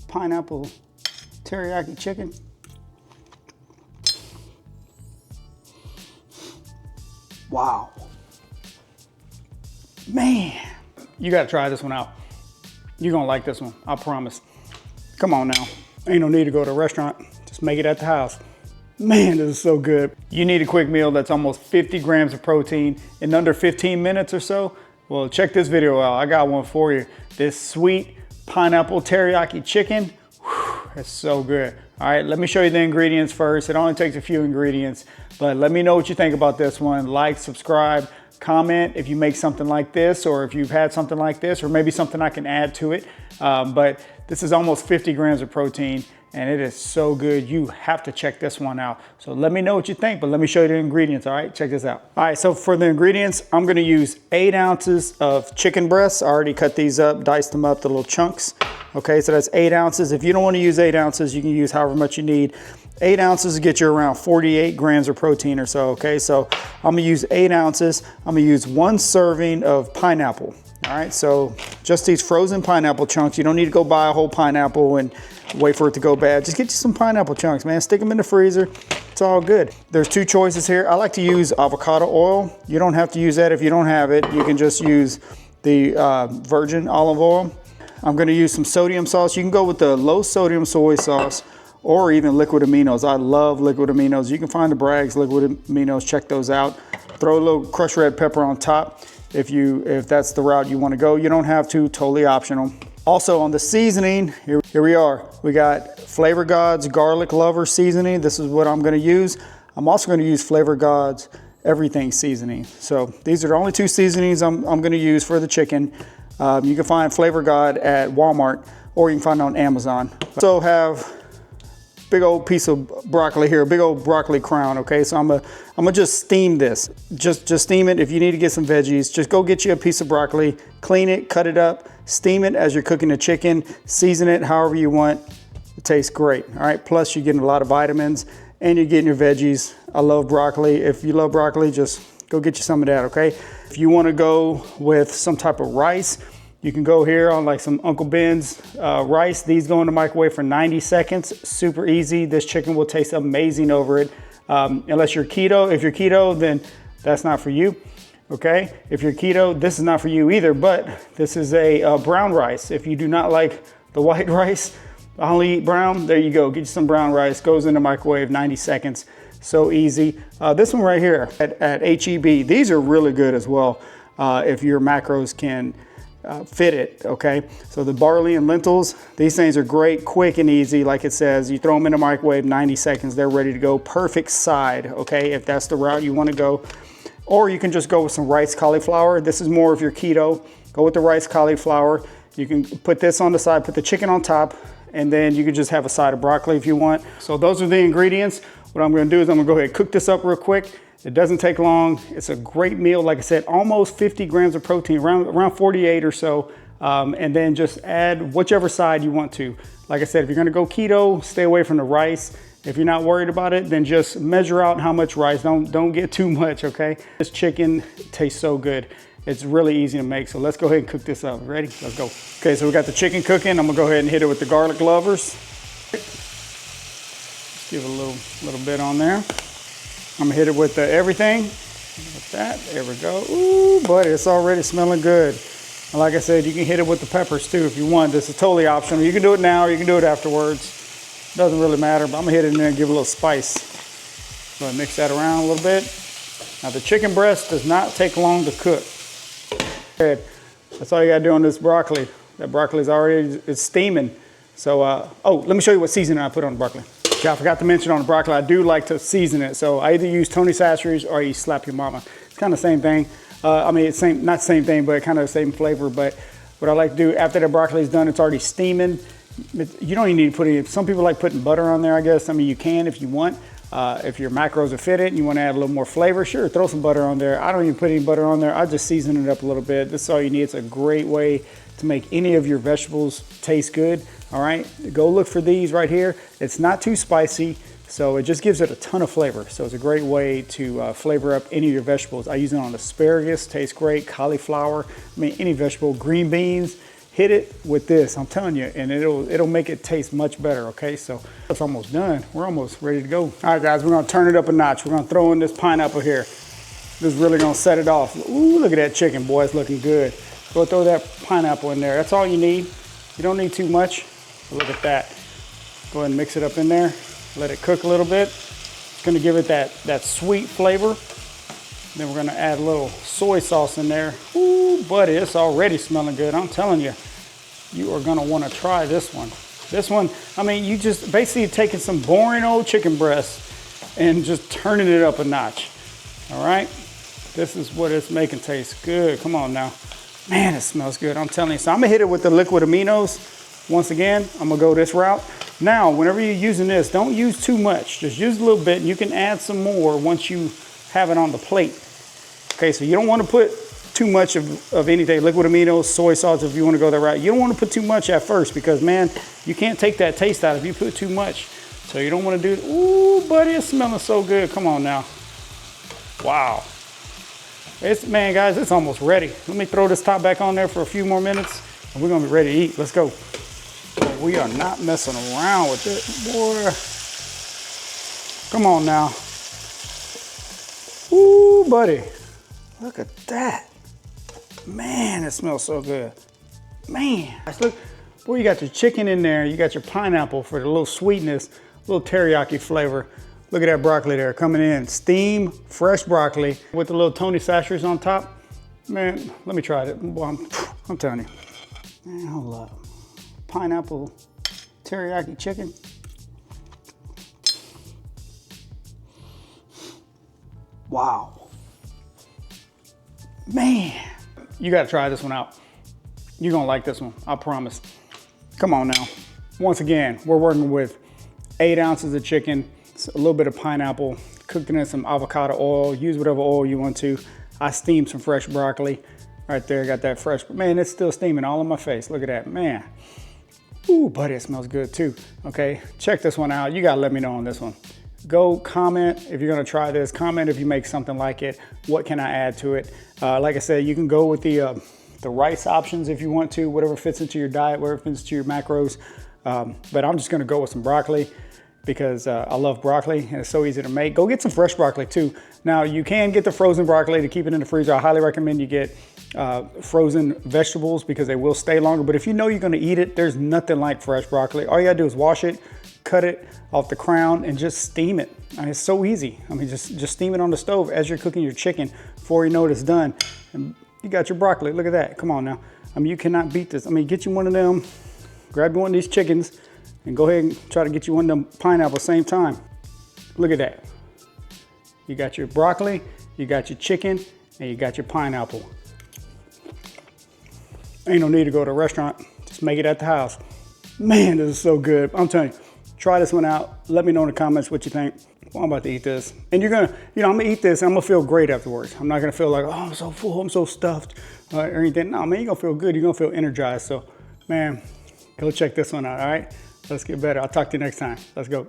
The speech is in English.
pineapple teriyaki chicken. Wow. Man, you gotta try this one out. You're gonna like this one, I promise. Come on now, ain't no need to go to a restaurant, just make it at the house. Man, this is so good. You need a quick meal that's almost 50 grams of protein in under 15 minutes or so? Well, check this video out, I got one for you. This sweet pineapple teriyaki chicken, whew, it's so good. All right, let me show you the ingredients first. It only takes a few ingredients, but let me know what you think about this one. Like, subscribe, comment if you make something like this, or if you've had something like this, or maybe something I can add to it. But this is almost 50 grams of protein, and it is so good. You have to check this one out. So let me know what you think, but let me show you the ingredients, all right? Check this out. All right, so for the ingredients, I'm gonna use 8 ounces of chicken breasts. I already cut these up, diced them up to little chunks. Okay, so that's 8 ounces. If you don't wanna use 8 ounces, you can use however much you need. 8 ounces will get you around 48 grams of protein or so, okay? So I'm gonna use 8 ounces. I'm gonna use 1 serving of pineapple. All right, so just these frozen pineapple chunks. You don't need to go buy a whole pineapple and wait for it to go bad. Just get you some pineapple chunks, man. Stick them in the freezer. It's all good. There's 2 choices here. I like to use avocado oil. You don't have to use that if you don't have it. You can just use the virgin olive oil. I'm gonna use some sodium sauce. You can go with the low sodium soy sauce or even liquid aminos. I love liquid aminos. You can find the Bragg's liquid aminos, check those out. Throw a little crushed red pepper on top if that's the route you want to go. You don't have to, totally optional. Also on the seasoning, here we are. We got Flavor God's Garlic Lover seasoning. This is what I'm gonna use. I'm also gonna use Flavor God's Everything seasoning. So these are the only 2 seasonings I'm gonna use for the chicken. You can find Flavor God at Walmart, or you can find it on Amazon. Also have big old piece of broccoli here, big old broccoli crown, okay? So I'm gonna just steam this. Just steam it. If you need to get some veggies, just go get you a piece of broccoli, clean it, cut it up, steam it as you're cooking the chicken, season it however you want. It tastes great, all right? Plus you're getting a lot of vitamins and you're getting your veggies. I love broccoli. If you love broccoli, just go get you some of that, okay? If you wanna go with some type of rice, you can go here on like some Uncle Ben's rice. These go in the microwave for 90 seconds. Super easy. This chicken will taste amazing over it. Unless you're keto. If you're keto, then that's not for you. Okay? If you're keto, this is not for you either, but this is a brown rice. If you do not like the white rice, I only eat brown, there you go. Get you some brown rice. Goes in the microwave, 90 seconds. So easy. This one right here at H-E-B, these are really good as well if your macros can fit it, okay? So the barley and lentils, these things are great, quick and easy. Like it says, you throw them in the microwave, 90 seconds, they're ready to go. Perfect side, okay? If that's the route you wanna go. Or you can just go with some rice cauliflower. This is more if you're keto. Go with the rice cauliflower. You can put this on the side, put the chicken on top, and then you can just have a side of broccoli if you want. So those are the ingredients. What I'm gonna do is I'm gonna go ahead and cook this up real quick. It doesn't take long. It's a great meal. Like I said, almost 50 grams of protein, around 48 or so. And then just add whichever side you want to. Like I said, if you're gonna go keto, stay away from the rice. If you're not worried about it, then just measure out how much rice. Don't get too much, okay? This chicken tastes so good. It's really easy to make. So let's go ahead and cook this up. Ready? Let's go. Okay, so we got the chicken cooking. I'm gonna go ahead and hit it with the garlic lovers. Just give it a little bit on there. I'm gonna hit it with the everything. Like that, there we go. Ooh, buddy, it's already smelling good. And like I said, you can hit it with the peppers too if you want. This is totally optional. You can do it now or you can do it afterwards. Doesn't really matter, but I'm gonna hit it in there and give it a little spice. Go ahead and mix that around a little bit. Now the chicken breast does not take long to cook. Okay, that's all you gotta do on this broccoli. That broccoli is already, it's steaming. So, oh, let me show you what seasoning I put on the broccoli. Yeah, I forgot to mention on the broccoli, I do like to season it. So I either use Tony Chachere's or I use Slap Your Mama. It's kind of the same thing. I mean, it's not the same thing, but kind of the same flavor. But what I like to do after the broccoli is done, it's already steaming. You don't even need to put any, some people like putting butter on there, I guess. I mean, you can if you want. If your macros are fitted and you want to add a little more flavor, sure, throw some butter on there. I don't even put any butter on there. I just season it up a little bit. This is all you need. It's a great way to make any of your vegetables taste good. All right, go look for these right here. It's not too spicy, so it just gives it a ton of flavor. So it's a great way to flavor up any of your vegetables. I use it on asparagus, tastes great. Cauliflower, I mean, any vegetable, green beans, hit it with this, I'm telling you, and it'll make it taste much better, okay? So it's almost done. We're almost ready to go. All right, guys, we're gonna turn it up a notch. We're gonna throw in this pineapple here. This is really gonna set it off. Ooh, look at that chicken, boy, it's looking good. Go throw that pineapple in there. That's all you need. You don't need too much. Look at that. Go ahead and mix it up in there. Let it cook a little bit. It's gonna give it that sweet flavor. Then we're gonna add a little soy sauce in there. Ooh, buddy, it's already smelling good. I'm telling you, you are gonna wanna try this one. This one, I mean, you just basically taking some boring old chicken breast and just turning it up a notch. All right? This is what it's making taste good. Come on now. Man, it smells good, I'm telling you. So I'm gonna hit it with the liquid aminos. Once again, I'm gonna go this route. Now, whenever you're using this, don't use too much. Just use a little bit, and you can add some more once you have it on the plate. Okay, so you don't want to put too much of anything, liquid aminos, soy sauce, if you want to go that route. You don't want to put too much at first because, man, you can't take that taste out if you put too much. So you don't want to do it. Ooh, buddy, it's smelling so good. Come on now. Wow. Man, guys, it's almost ready. Let me throw this top back on there for a few more minutes, and we're going to be ready to eat. Let's go. Oh, we are not messing around with it, boy. Come on now. Ooh, buddy. Look at that. Man, it smells so good. Man. Look, boy, you got your chicken in there. You got your pineapple for the little sweetness, little teriyaki flavor. Look at that broccoli there coming in. Steamed, fresh broccoli with the little Tony Chachers on top. Man, let me try it. Well, I'm telling you. Man, hold up. Pineapple teriyaki chicken. Wow. Man, you gotta try this one out. You're gonna like this one, I promise. Come on now. Once again, we're working with 8 ounces of chicken, a little bit of pineapple, cooked in some avocado oil. Use whatever oil you want to. I steamed some fresh broccoli. Right there, got that fresh, man, it's still steaming all on my face. Look at that, man. Ooh, buddy, it smells good too. Okay, check this one out. You gotta let me know on this one. Go comment if you're gonna try this. Comment if you make something like it. What can I add to it? Like I said, you can go with the rice options if you want to, whatever fits into your diet, whatever fits into your macros. But I'm just gonna go with some broccoli because I love broccoli and it's so easy to make. Go get some fresh broccoli too. Now you can get the frozen broccoli to keep it in the freezer. I highly recommend you get frozen vegetables because they will stay longer. But if you know you're gonna eat it, there's nothing like fresh broccoli. All you gotta do is wash it, cut it off the crown and just steam it. I mean, it's so easy. I mean, just steam it on the stove as you're cooking your chicken before you know it, it's done. And you got your broccoli, look at that, come on now. I mean, you cannot beat this. I mean, get you one of them, grab you one of these chickens and go ahead and try to get you one of them pineapples same time. Look at that. You got your broccoli, you got your chicken, and you got your pineapple. Ain't no need to go to a restaurant, just make it at the house. Man, this is so good, I'm telling you. Try this one out. Let me know in the comments what you think. Well, I'm about to eat this. And you're gonna, I'm gonna eat this and I'm gonna feel great afterwards. I'm not gonna feel like, oh, I'm so full, I'm so stuffed, or anything. No, man, you're gonna feel good. You're gonna feel energized. So, man, go check this one out, all right? Let's get better. I'll talk to you next time. Let's go.